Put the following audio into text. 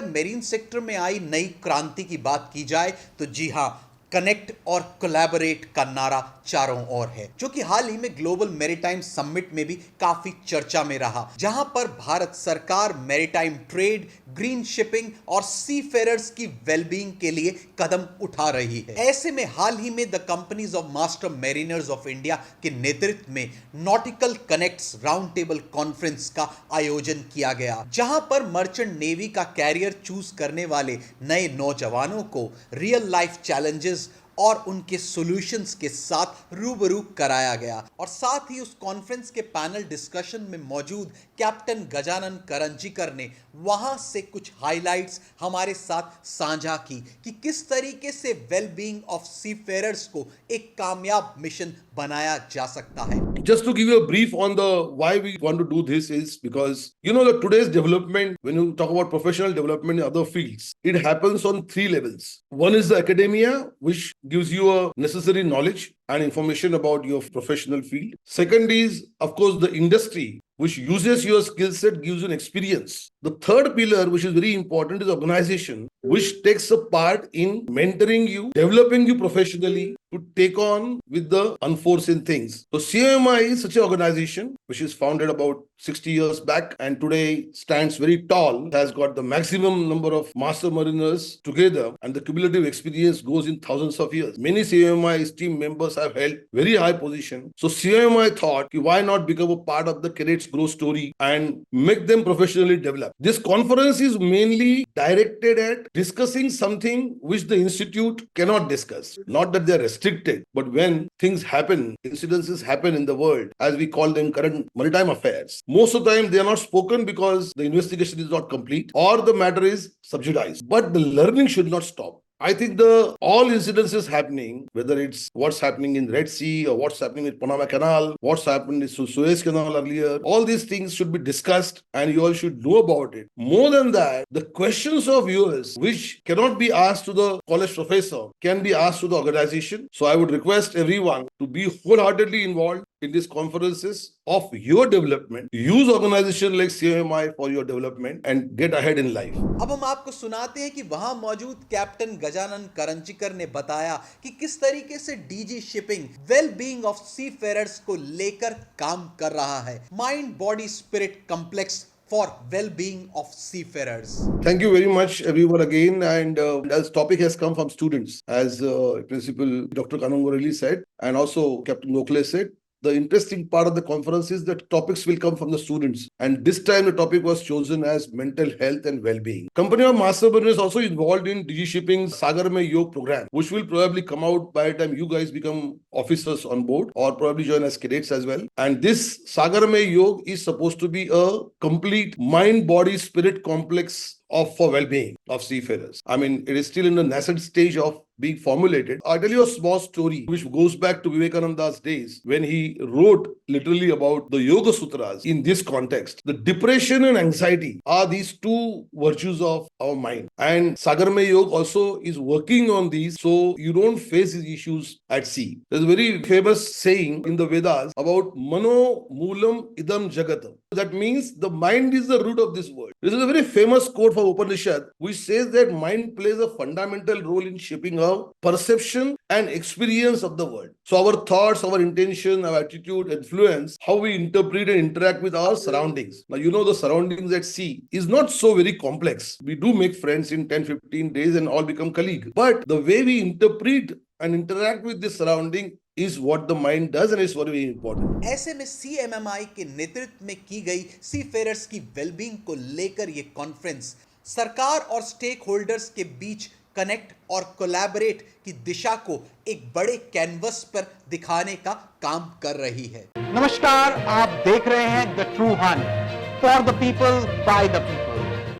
अगर marine sector में आई नई क्रांति की बात की जाए तो जी हां, कनेक्ट और कोलैबोरेट का नारा चारों ओर है, जो कि हाल ही में ग्लोबल मैरीटाइम समिट में भी काफी चर्चा में रहा, जहां पर भारत सरकार मैरीटाइम ट्रेड, ग्रीन शिपिंग और सीफेरर्स की वेलबींग के लिए कदम उठा रही है। ऐसे में हाल ही में the companies of master mariners of India के नेतृत्व में nautical connects round table conference का आयोजन किया गया, जहां पर मर्चेंट नेवी का कैरियर चूज करने वाले नए नौजवानों को रियल लाइफ चैलेंजेस और उनके सॉल्यूशंस के साथ रूबरू कराया गया। और साथ ही उस कॉन्फ्रेंस के पैनल डिस्कशन में मौजूद कैप्टन गजानन करंजीकर ने वहां से कुछ हाइलाइट्स हमारे साथ साझा की कि किस तरीके से वेलबींग ऑफ सीफेरर्स को एक कामयाब मिशन बनाया जा सकता है। Just to give you a brief on the why we want to do this is because the today's development, when you talk about professional development in other fields, it happens on three levels. One is the academia, which gives you a necessary knowledge and information about your professional field. Second is, of course, the industry, which uses your skill set, gives you an experience. The third pillar, which is very important, is organization, which takes a part in mentoring you, developing you professionally to take on with the unforeseen things. So CMMI is such an organization which is founded about 60 years back and today stands very tall. It has got the maximum number of master mariners together and the cumulative experience goes in thousands of years. Many CMMI team members have held very high position. So CMMI thought, why not become a part of the cadets growth story and make them professionally develop. This conference is mainly directed at discussing something which the institute cannot discuss. Not that they are restricted, but when things happen, incidences happen in the world, as we call them current maritime affairs, most of the time they are not spoken because the investigation is not complete or the matter is subjudiced. But the learning should not stop. I think all incidences happening, whether it's what's happening in Red Sea or what's happening with Panama Canal, what's happened in Suez Canal earlier, all these things should be discussed and you all should know about it. More than that, the questions of yours which cannot be asked to the college professor can be asked to the organization. So I would request everyone to be wholeheartedly involved in these conferences of your development. Use organization like CMMI for your development and get ahead in life. अब हम आपको सुनाते हैं कि वहां मौजूद captain Gajanan Karanjikar ने बताया कि किस तरीके से DG shipping wellbeing of seafarers को लेकर काम कर रहा है। Mind body spirit complex for well-being of seafarers. Thank you very much everyone again, and as topic has come from students, as Principal Dr. Kanungorelia said and also Captain Gokhale said, the interesting part of the conference is that topics will come from the students, and this time the topic was chosen as mental health and well-being. Company of Master Mariners is also involved in DG Shipping's Sagar Mein Yoga program, which will probably come out by the time you guys become officers on board or probably join as cadets as well. And this Sagar Mein Yoga is supposed to be a complete mind, body, spirit complex for well-being of seafarers. I mean, it is still in the nascent stage of being formulated. I'll tell you a small story which goes back to Vivekananda's days when he wrote literally about the Yoga Sutras in this context. The depression and anxiety are these two virtues of our mind. And Sagar Mein Yoga also is working on these so you don't face these issues at sea. There's a very famous saying in the Vedas about Mano Moolam Idam Jagatam. That means the mind is the root of this world. This is a very famous quote from Upanishad which says that mind plays a fundamental role in shaping our perception and experience of the world. So our thoughts, our intention, our attitude influence how we interpret and interact with our surroundings. Now, the surroundings at sea is not so very complex. We do make friends in 10-15 days and all become colleagues. But the way we interpret and interact with this surrounding is what the mind does and is very important. ऐसे में CMMI के नेतृत्व में की गई seafarers की wellbeing को लेकर ये कॉन्फ्रेंस सरकार और स्टेक होल्डर्स के बीच कनेक्ट और कोलैबोरेट की दिशा को एक बड़े कैनवस पर दिखाने का काम कर रही है। नमस्कार, आप देख रहे हैं the true Hunt for the people by the people.